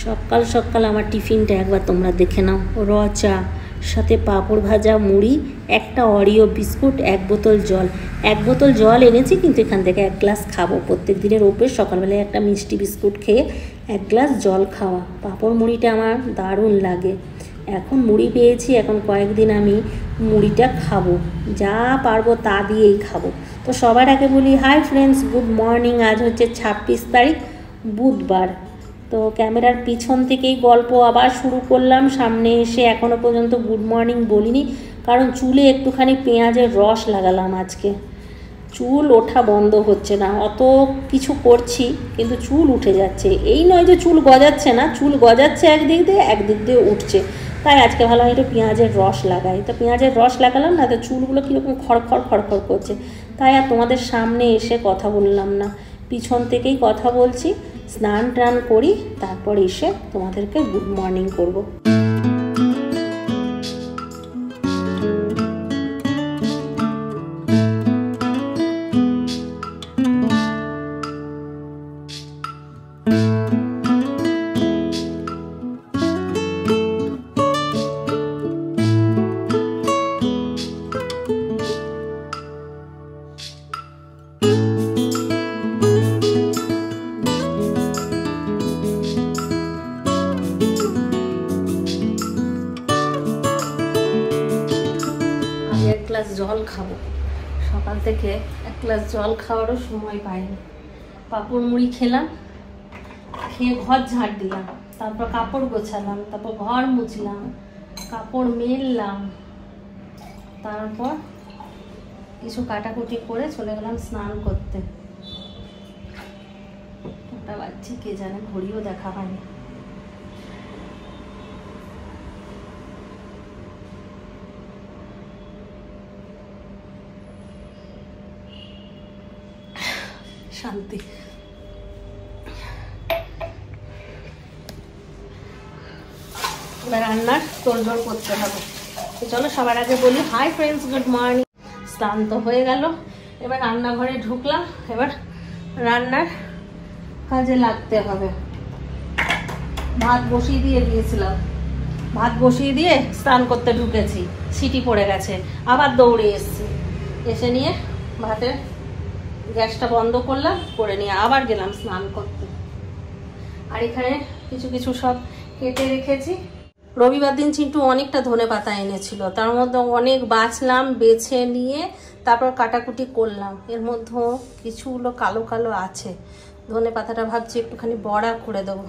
সকাল সকাল আমার টিফিনটা একবার তোমরা দেখে নাও। র চা, সাথে পাঁপড় ভাজা, মুড়ি, একটা অরিও বিস্কুট, এক বোতল জল। এক বোতল জল এনেছি, কিন্তু এখান থেকে এক গ্লাস খাবো। প্রত্যেক দিনের অভ্যেস সকালবেলায় একটা মিষ্টি বিস্কুট খেয়ে এক গ্লাস জল খাওয়া। পাঁপড় মুড়িটা আমার দারুণ লাগে। এখন মুড়ি পেয়েছি, এখন কয়েকদিন আমি মুড়িটা খাবো, যা পারবো তা দিয়েই খাবো। তো সবার আগে বলি হাই ফ্রেন্ডস, গুড মর্নিং। আজ হচ্ছে 26 তারিখ, বুধবার। তো ক্যামেরার পিছন থেকেই গল্প আবার শুরু করলাম। সামনে এসে এখনও পর্যন্ত গুড মর্নিং বলিনি, কারণ চুলে একটুখানি পেঁয়াজের রস লাগালাম আজকে। চুল ওঠা বন্ধ হচ্ছে না, অত কিছু করছি কিন্তু চুল উঠে যাচ্ছে। এই নয় যে চুল গজাচ্ছে না, চুল গজাচ্ছে একদিক দিয়ে উঠছে। তাই আজকে ভালো একটু পেঁয়াজের রস লাগাই। তো পেঁয়াজের রস লাগালাম না, তো চুলগুলো কীরকম খড়খড় করছে। তাই আর তোমাদের সামনে এসে কথা বললাম না, পিছন থেকেই কথা বলছি। স্নান টান করি, তারপর এসে তোমাদেরকে গুড মর্নিং করবো। এক গ্লাস জল খাবো, সকাল থেকে এক গ্লাস জল খাওয়ারও সময় পাইনি। পাঁপড় মুড়ি খেলাম, খেয়ে ঘর ঝাড় দিলাম, তারপর কাপড় গোছালাম, তারপর ঘর মুছলাম, কাপড় মেললাম, তারপর কিছু কাটাকুটি করে চলে গেলাম স্নান করতে। কটা বাজছে কে জানে, ঘড়িও দেখা হয়নি। শান্তি। এবার রান্নার তোড়জোড় করতে হবে। তো চলো সবার আগে বলি হাই ফ্রেন্ডস, গুড মর্নিং। স্নান তো হয়ে গেল, এবার রান্নাঘরে ঢুকলাম। এবার রান্নার কাজে লাগতে হবে। ভাত বসিয়ে দিয়েছিলাম, ভাত বসিয়ে দিয়ে স্নান করতে ঢুকেছি, সিটি পড়ে গেছে, আবার দৌড়ে এসেছি। এসে নিয়ে ভাতের গ্যাসটা বন্ধ করলাম, করে নিয়ে আবার গেলাম স্নান করতে। আর এখানে কিছু কিছু সব কেটে রেখেছি। রবিবার দিন চিন্টু অনেকটা ধনে পাতা এনেছিল, তার মধ্যে অনেক বাছলাম, বেছে নিয়ে তারপর কাটাকুটি করলাম। এর মধ্যে কিছুগুলো কালো কালো আছে, ধনে পাতাটা ভাবছি একটুখানি বড়া করে দেবো।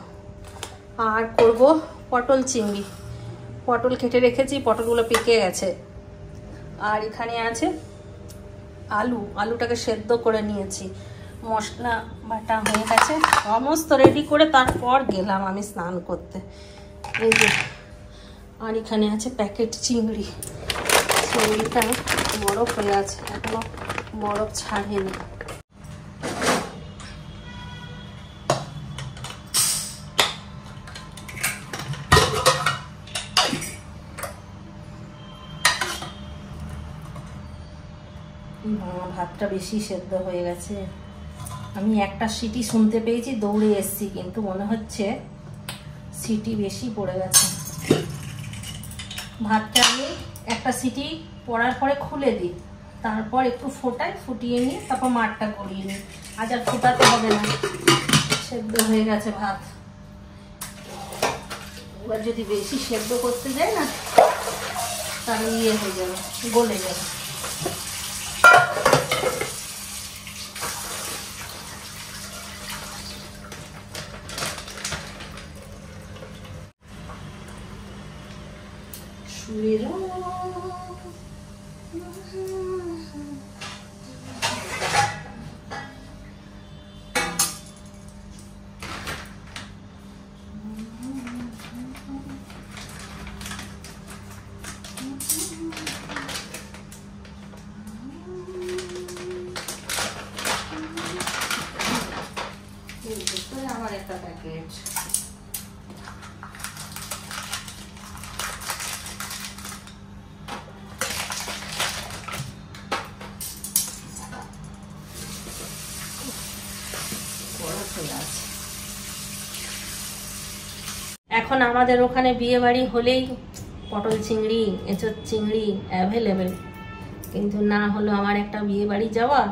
আর করব পটল চিংড়ি। পটল কেটে রেখেছি, পটলগুলো পেকে গেছে। আর এখানে আছে আলুটাকে সেদ্ধ করে নিয়েছি, মশলা বাটা হয়ে গেছে, সমস্ত রেডি করে তারপর গেলাম আমি স্নান করতে। এই যে, আর এখানে আছে প্যাকেট চিংড়িটা বরফ হয়ে আছে, এখনো বরফ ছাড়েনি। ভাতটা বেশি সেদ্ধ হয়ে গেছে। আমি একটা সিটি শুনতে পেয়েছি, দৌড়ে এসেছি, কিন্তু মনে হচ্ছে সিটি বেশি পড়ে গেছে। ভাতটা আমি একটা সিটি পড়ার পরে খুলে দিই, তারপর একটু ফুটিয়ে নিই, তারপর মাঠটা গড়িয়ে নিই। আজ আর ফোটাতে হবে না, সেদ্ধ হয়ে গেছে ভাত। এবার যদি বেশি সেদ্ধ করতে যাই না, তাহলে হয়ে যাবে, গলে যাবে। আমার একটা প্যাকেট। এখন আমাদের ওখানে বিয়ে বাড়ি হলেই পটল চিংড়ি, এঁচোড় চিংড়ি অ্যাভেলেবেল, কিন্তু না হলো আমার একটা বিয়ে বাড়ি যাওয়া,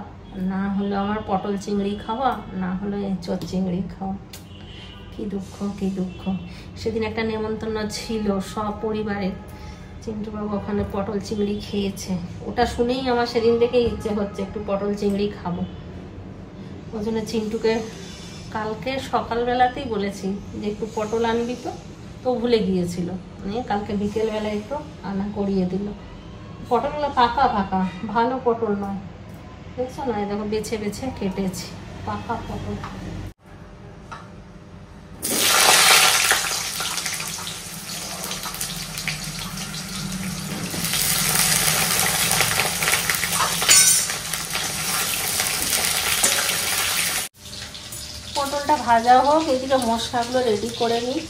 না হলো আমার পটল চিংড়ি খাওয়া, না হলো এঁচোড় চিংড়ি খাওয়া। কি দুঃখ, কি দুঃখ। সেদিন একটা নেমন্তন্ন ছিল সব পরিবারে, চিন্টুবাবু ওখানে পটল চিংড়ি খেয়েছে। ওটা শুনেই আমার সেদিন থেকেই ইচ্ছে হচ্ছে একটু পটল চিংড়ি খাবো। ওই জন্য চিন্টুকে কালকে সকালবেলাতেই বলেছি যে একটু পটল আনবি, তো ভুলে গিয়েছিল, কালকে বিকেলবেলায় একটু আনা করিয়ে দিল। পটলগুলো পাকা পাকা, ভালো পটল নয়, দেখছো না? দেখো বেছে বেছে কেটেছি, পাকা পটল। পটলটা ভাজা হোক, এদিকে মশলাগুলো রেডি করে নিই।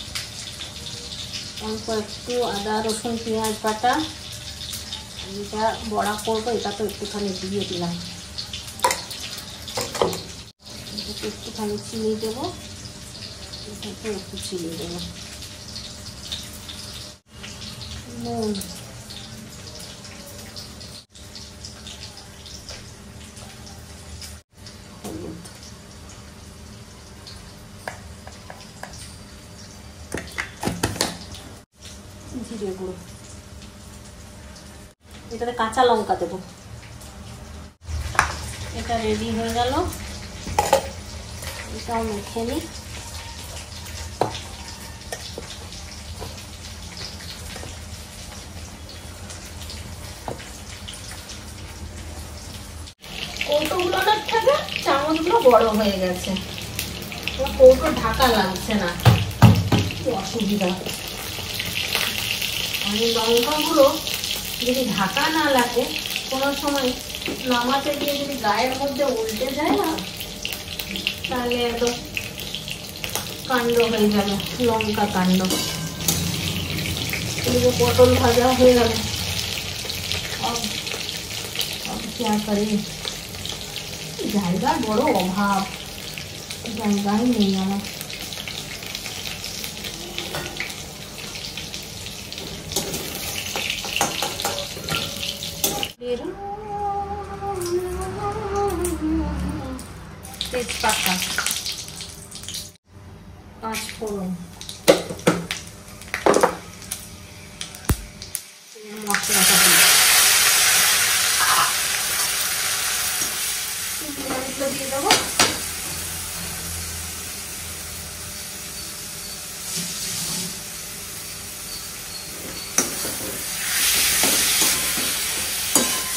অল্প একটু আদা রসুন পেঁয়াজ বাটা, এটা বড়া করবো, এটা তো একটুখানি দিয়ে দিলাম। একটুখানি চিনি দেবো, এটাতে একটু চিনি দেবো, নুন, হলুদ, জিরে গুঁড়ো, এটাতে কাঁচা লঙ্কা দেবো। এটা রেডি হয়ে গেল, এটাও মেখে নিই। কৌটোগুলো না থাকে, চামচগুলো বড় হয়ে গেছে, কৌটো ঢাকা লাগছে না, কি অসুবিধা। আমি লঙ্কাগুলো যদি ঢাকা না লাগে, কোনো সময় নামাতে গিয়ে যদি গায়ের মধ্যে উল্টে যায় না, তাহলে একদম কাণ্ড হয়ে যাবে, লঙ্কা কাণ্ড। পটল ভাজা হয়ে গেল, জায়গার বড় অভাব, জায়গায় নেই আমার। তেজপাতা, পাঁচফোড়ন, মশলাটা দিয়ে দেবো।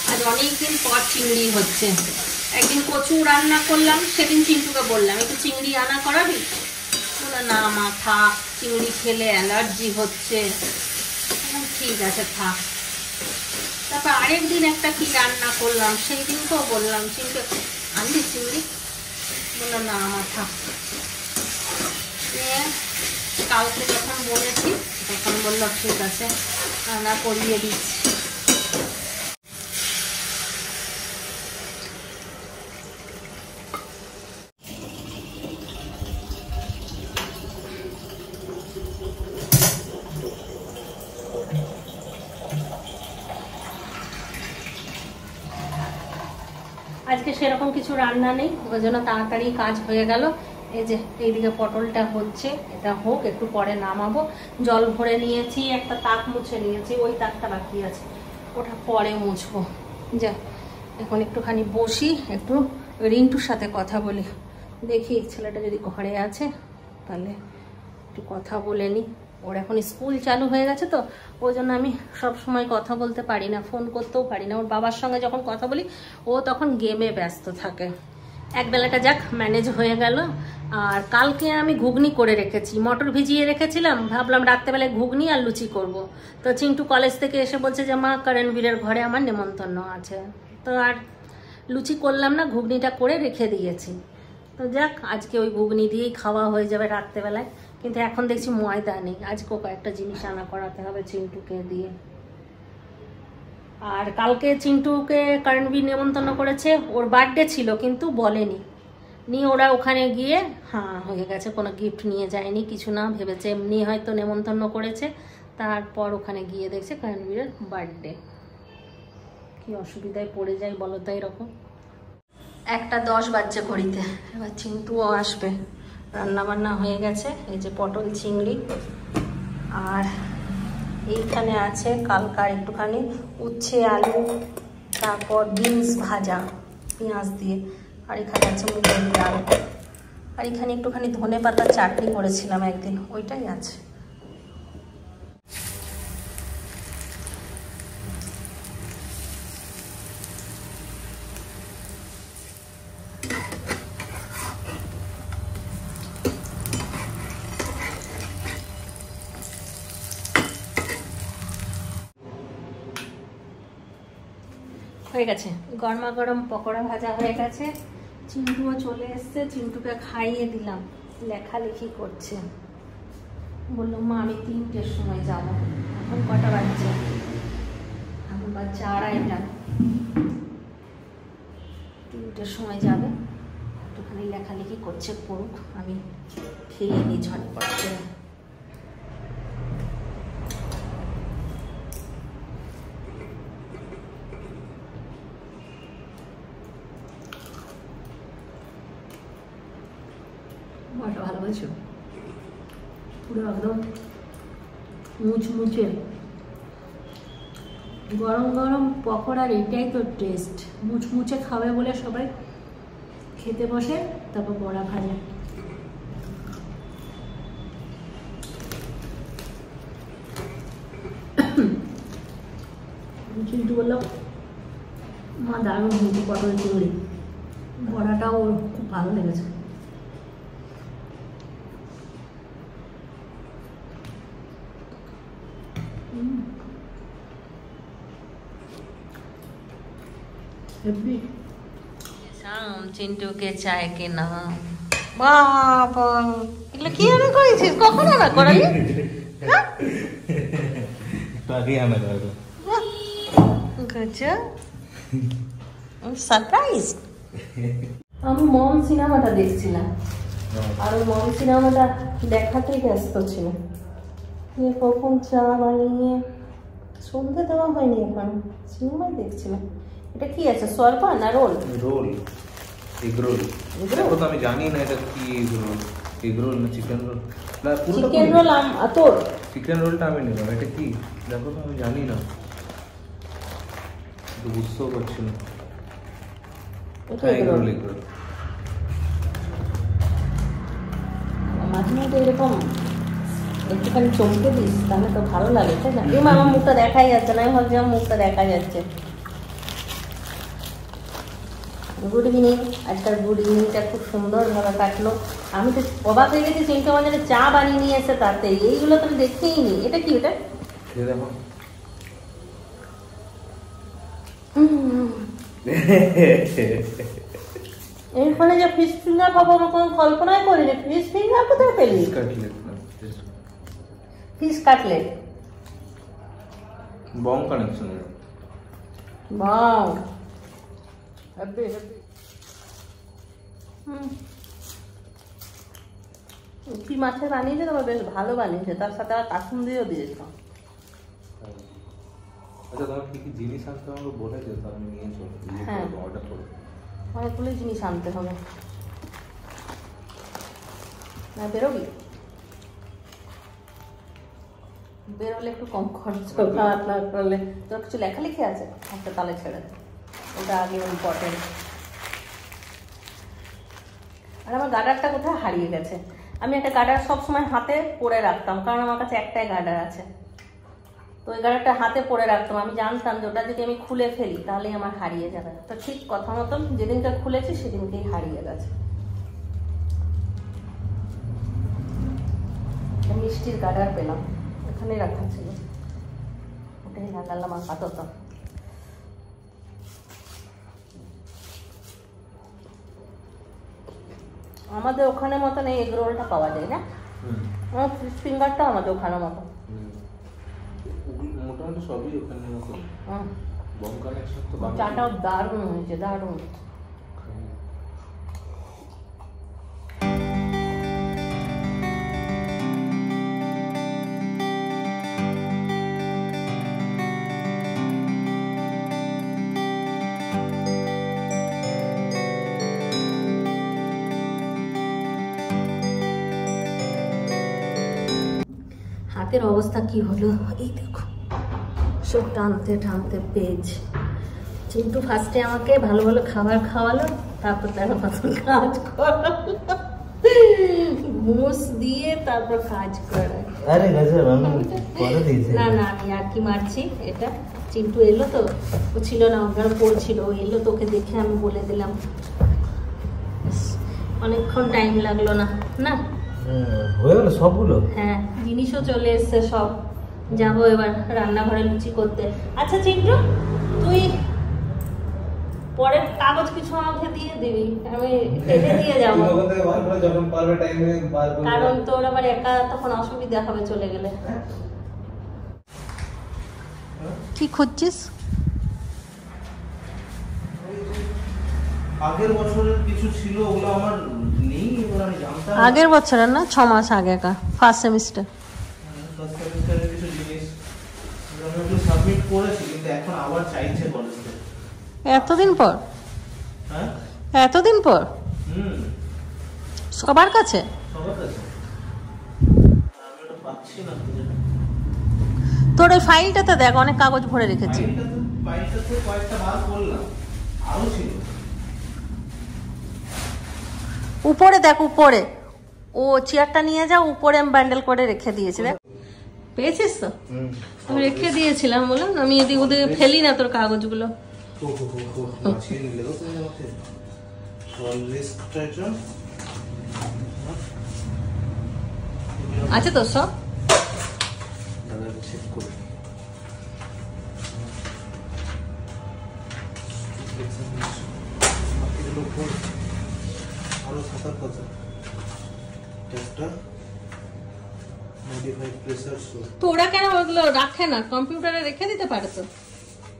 আজ অনেকদিন পর চিংড়ি হচ্ছে। একদিন কচু রান্না করলাম, সেদিন চিন্টুকে বললাম একটু চিংড়ি আনা করাবি, বলে না মা থাক, চিংড়ি খেলে অ্যালার্জি হচ্ছে। ঠিক আছে থাক। তারপর আরেকদিন একটা কি রান্না করলাম, সেই দিনকেও বললাম চিংড়ি আনবি চিংড়ি, বললো না আমার থাক। কালকে যখন বলেছি তখন বললো ঠিক আছে রান্না করিয়ে দিচ্ছি। আজকে সেরকম কিছু রান্না নেই, ওই জন্য তাড়াতাড়ি কাজ হয়ে গেল। এই যে এইদিকে পটলটা হচ্ছে, এটা হোক, একটু পরে নামাবো। জল ভরে নিয়েছি, একটা তাক মুছে নিয়েছি, ওই তাকটা বাকি আছে, ওটা পরে মুছবো। যা এখন একটুখানি বসি, একটু রিন্টুর সাথে কথা বলি। দেখি ছেলেটা যদি ঘরে আছে তাহলে একটু কথা বলে নিই। ওর এখন স্কুল চালু হয়ে গেছে তো, ওই জন্য আমি সব সময় কথা বলতে পারি না, ফোন করতেও পারি না। ওর বাবার সঙ্গে যখন কথা বলি ও তখন গেমে ব্যস্ত থাকে। একবেলাটা যাক ম্যানেজ হয়ে গেল। আর কালকে আমি ঘুগনি করে রেখেছি, মটর ভিজিয়ে রেখেছিলাম, ভাবলাম রাত্রেবেলায় ঘুগনি আর লুচি করব। তো চিন্টু কলেজ থেকে এসে বলছে যে মা করণবীরের ঘরে আমার নেমন্তন্ন আছে, তো আর লুচি করলাম না, ঘুগনিটা করে রেখে দিয়েছি। তো যাক আজকে ওই ঘুগনি দিয়েই খাওয়া হয়ে যাবে রাত্রেবেলায়। কিন্তু এখন দেখছি ময়দা নেই, আজকে কয়েকটা জিনিস আনা করাতে হবে চিন্টুকে দিয়ে। আর কালকে চিন্টুকে করণবীর নেমন্তন্ন করেছে, ওর বার্থডে ছিল কিন্তু বলেনি, নিয়ে ওরা ওখানে গিয়ে হ্যাঁ হয়ে গেছে, কোনো গিফট নিয়ে যায়নি কিছু না, ভেবেছে এমনি হয়তো নেমন্তন্ন করেছে। তারপর ওখানে গিয়ে দেখছে কারণবীরের বার্থডে। কি অসুবিধায় পড়ে যায় বলো তো এরকম। 1:10 বাজছে ঘড়িতে, এবার চিন্টুও আসবে। রান্নাবান্না হয়ে গেছে, এই যে পটল চিংড়ি, আর এইখানে আছে কালকার একটুখানি উচ্ছে আলু, তারপর বিনস ভাজা পেঁয়াজ দিয়ে, আর এখানে আছে মুগের ডাল, আর এখানে একটুখানি ধনে পাতা চাটনি করেছিলাম একদিন, ওইটাই আছে। হয়ে গেছে, গরমা গরম পকোড়া ভাজা হয়ে গেছে। চিন্টুও চলে এসছে, চিন্টুকে খাইয়ে দিলাম, লেখালেখি করছে। বললো মা আমি 3টের সময় যাবো। এখন কটা বাজছে? এখন বাজছে 2:30টা। 3টের সময় যাবে, একটুখানি লেখালেখি করছে, করুক, আমি খেয়ে নিই ঝটপট করে। ভালো বলছো, পুরো একদম মুচমুচে গরম গরম পকোড়ার এটাই তো টেস্ট। মুচমুচে খাবে বলে সবাই খেতে বসে, তারপর বড়া ভাজা। চিন্টু বললাম মা দারুণ হয়েছে পটল চিংড়ি, বড়াটাও ওর খুব ভালো লেগেছে। চিন্টু কে চায় কে না, বাবা এগুলো কি আনা করেছিস? কখন আনা করালি? সারপ্রাইজ। আমি মম সিনেমাটা দেখছিলাম, আর ওই মম সিনেমাটা দেখাতেই ব্যস্ত ছিল। কখন চা বানিয়ে সন্ধ্যে দেওয়া হয়নি, এখন সিনেমাই দেখছিলাম। এটা কি আছে, সরপা না রোল? Role, egg roll. দেখো তো আমি জানি না এটা কি রোল, এগ রোল না চিকেন রোল? না পুরোটা চিকেন রোল। তোর চিকেন রোলটা আমি নিলাম, এটা কি দেখো তো আমি জানি না, তো বুঝতেও পারছি না। Egg roll, egg roll. মাঝে মাঝে এরকম একটুখানি চমকে দিস, তাহলে তো ভালো লাগে, তাই না? এই আমার মুখটা দেখাই যাচ্ছে না, আমি ভাবছি আমার মুখটা দেখা যাচ্ছে। Good evening. আজকাল গুড ইভিনিংটা খুব সুন্দরভাবে কাটলো। আমি তো অবাক হয়ে গেছি, চিন্টু আমার জন্য চা বানিয়ে নিয়ে এসে, তাতে এইগুলো তো আমি দেখেই নি। এটা কি? ওটা এর ফলে যে ফিশ ফিঙ্গার পাবো আমি কোনো কল্পনাই করিনি। ফিশ ফিঙ্গার কোথায় পেলি? ফিশ কাটলেট, বং কানেকশন। বাও, কি মাছের বানিয়েছে, তবে বেশ ভালো বানিয়েছে, তার সাথে আর কাসুন দিয়েও দিয়েছ। আচ্ছা তোমার কি কি জিনিস আনতে হবে বলে দিও, তাহলে আমি নিয়ে চলে হ্যাঁ, অর্ডার করব। অনেকগুলো জিনিস আনতে হবে। না বেরোবি? বেরোলে একটু কম খরচ করলে। তোর কিছু লেখালেখি আছে একটা, তালে ছেড়ে দে, ওটা আগে ইম্পর্টেন্ট। আর আমার গার্ডারটা কোথায় হারিয়ে গেছে। আমি একটা গার্ডার সবসময় হাতে পরে রাখতাম, কারণ আমার কাছে একটাই গার্ডার আছে। তো ওই গার্ডারটা হাতে পরে রাখতাম, আমি জানতাম যে ওটা যদি আমি খুলে ফেলি তাহলেই আমার হারিয়ে যাবে। তো ঠিক কথা মতন যেদিনকে খুলেছি সেদিনকেই হারিয়ে গেছে। মিষ্টির গার্ডার পেলাম, ওখানে রাখা ছিল, ওটাই লাগালাম আপাতত। আমাদের ওখানে মতন এই এগ রোলটা পাওয়া যায় না, ফিশ ফিঙ্গারটা আমাদের ওখানে মতো মোটামুটি সবই ওখানে মতো। বং কানেকশন তো চাটাও দারুণ হয়েছে, দারুণ। হাতের অবস্থা কি হলো এই দেখো, সব টানতে টানতে পেজ। চিন্টু ফার্স্টে আমাকে ভালো ভালো খাবার খাওয়ালো, তারপর তার মতন কাজ করালো, ঘুষ দিয়ে তারপর কাজ করায়। আরে গজব, আমি করে দিয়েছি। না না আমি আর কি মারছি এটা। চিন্টু এলো তো, ও ছিল না, ওখানে পড়ছিল, ও এলো তোকে দেখে আমি বলে দিলাম। অনেকক্ষণ টাইম লাগলো না না? হয়ে গেল সবগুলো? হ্যাঁ, জিনিসও চলে এসছে সব। যাবো এবার রান্নাঘরে লুচি করতে। আচ্ছা চিন্টু, তুই পরের কাগজ কিছু আমাকে দিয়ে দিবি, আমি কেটে দিয়ে যাবো, কারণ তোর আবার একা তখন অসুবিধা হবে চলে গেলে। কি খুঁজছিস? আগের বছরের কিছু ছিল, ওগুলো আমার নেই, ওগুলো আমি জানতাম। আগের বছরের না, 6 মাস আগেকার, ফার্স্ট সেমিস্টার। ফার্স্ট সেমিস্টারের কিছু জিনিস আমি ওগুলো সাবমিট করেছি, কিন্তু এখন আবার চাইছে কলেজ থেকে। এতদিন পর? হ্যাঁ এতদিন পর? সবার কাছে? সবার কাছে আমি ওটা পাচ্ছি না। তোর ওই ফাইলটাতে দেখ, অনেক কাগজ ভরে রেখেছি। ফাইলটা তো কয়েকটা বার করলাম, আরো ছিল উপরে দেখ, উপরে ও চেয়ারটা নিয়ে যাও, উপরে আমি ব্যান্ডেল করে রেখে দিয়েছি, দেখ পেয়েছিস তো? আমি রেখে দিয়েছিলাম, বললাম আমি এদিক ওদিকে ফেলি না তোর কাগজগুলো। আচ্ছা তো সব তো ওরা কেন ওগুলো রাখে না, কম্পিউটারে রেখে দিতে পারে তো?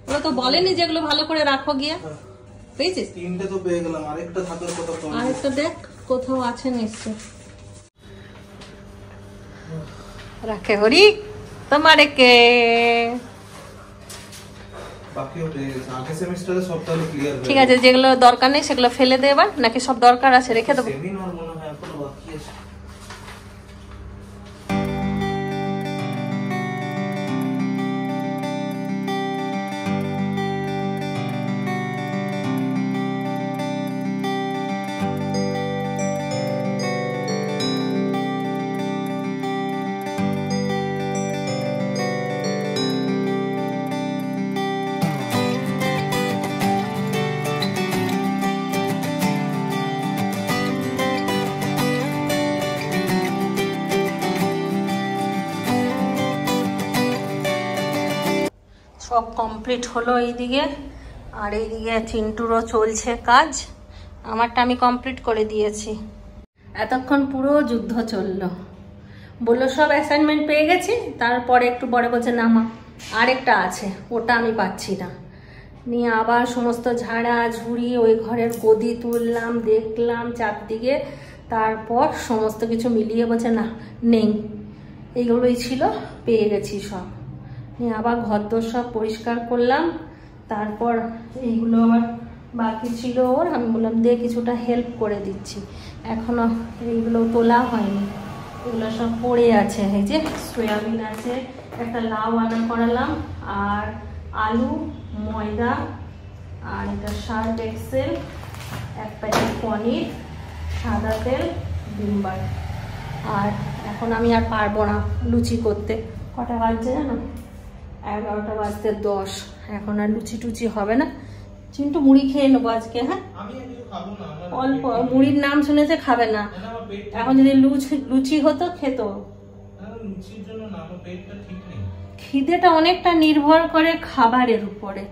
ওরা তো বলেনি যেগুলো ভালো করে রাখো গিয়ে। পেয়েছিস? তিনটে তো পেয়ে গেলাম, আরেকটা থাকার কথা। আরেকটা দেখ কোথাও আছে নিশ্চয়। রাখে হরি তোমারে কে ঠিক আছে, যেগুলো দরকার নেই সেগুলো ফেলে দে এবার, নাকি সব দরকার আছে রেখে দেবো? সব কমপ্লিট হলো এইদিকে, আর এইদিকে চিন্টুরও চলছে কাজ। আমারটা আমি কমপ্লিট করে দিয়েছি। এতক্ষণ পুরো যুদ্ধ চললো, বললো সব অ্যাসাইনমেন্ট পেয়ে গেছি, তারপরে একটু পরে বলছে না মা আরেকটা আছে, ওটা আমি পাচ্ছি না। নিয়ে আবার সমস্ত ঝাড়া ঝুড়ি, ওই ঘরের গদি তুললাম, দেখলাম চারদিকে, তারপর সমস্ত কিছু মিলিয়ে বলছে না নেই, এইগুলোই ছিল, পেয়ে গেছি সব। নিয়ে আবার ঘরদোর সব পরিষ্কার করলাম, তারপর এইগুলো আবার বাকি ছিল ওর, আমি বললাম দে কিছুটা হেল্প করে দিচ্ছি। এখনো এইগুলো তোলা হয়নি, এগুলো সব পড়ে আছে। এই যে সয়াবিন আছে, একটা লাউ আনা করালাম, আর আলু, ময়দা, আর এটা শার্প এক্সেল, এক প্যাকেট পনির, সাদা তেল, ডিম্বার। আর এখন আমি আর পারবো না লুচি করতে। কটা বাজছে জানো? 11টা বাজতে 10। এখন আর লুচি টুচি হবে না। চিন্টু মুড়ি খেয়ে নেবো আজকে। হ্যাঁ অল্প, মুড়ির নাম শুনেছে খাবে না। এখন যদি লুচি হতো খেত। খিদেটা অনেকটা নির্ভর করে খাবারের উপরে,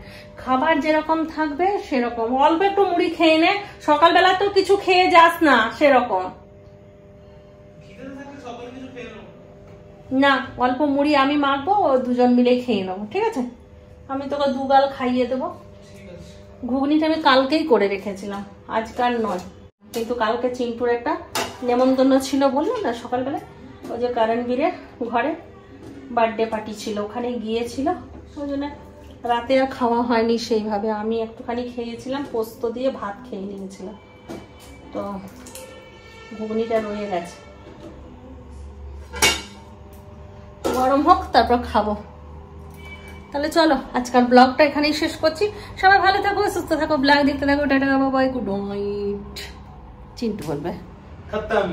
খাবার যেরকম থাকবে সেরকম। অল্প একটু মুড়ি খেয়ে নে, সকালবেলা তো কিছু খেয়ে যাস না সেরকম না। অল্প মুড়ি আমি মাখবো, ও দুজন মিলে খেয়ে নেবো, ঠিক আছে? আমি তোকে দুগাল খাইয়ে দেবো। ঘুগনিটা আমি কালকেই করে রেখেছিলাম, আজকাল নয়। কিন্তু কালকে চিন্টুর একটা নেমন্তন্ন ছিল, বললাম না সকালবেলা, ওই যে কারণবীরের ঘরে বার্থডে পার্টি ছিল, ওখানে গিয়েছিল, ওই জন্য রাতে আর খাওয়া হয়নি সেইভাবে। আমি একটুখানি খেয়েছিলাম, পোস্ত দিয়ে ভাত খেয়ে নিয়েছিলাম, তো ঘুগনিটা রয়ে গেছে। গরম হোক তারপর খাবো। তাহলে চলো আজকাল ব্লগটা এখানেই শেষ করছি। সবাই ভালো থাকো, সুস্থ থাকো, ব্লগ দেখতে থাকো। Tata bye, good night. Chintu বলবে খতম।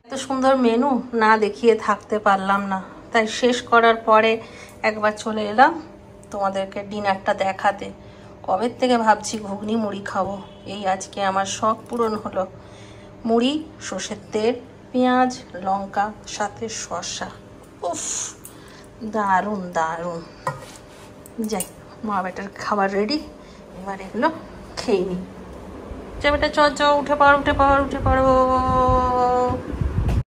এত সুন্দর মেনু না দেখিয়ে থাকতে পারলাম না, তাই শেষ করার পরে একবার চলে এলাম তোমাদেরকে ডিনারটা দেখাতে। কবে থেকে ভাবছি ঘুগনি মুড়ি খাবো, এই আজকে আমার শখ পূরণ হলো। মুড়ি, সর্ষের তেল, পেঁয়াজ, লঙ্কা, সাথে শসা। উফ, দারুণ দারুণ। যাই, মা বেটার খাবার রেডি, এবার এগুলো খেয়ে নিই। যা বেটা, চ উঠে পড়ো, উঠে পড়ো, উঠে পড়ো।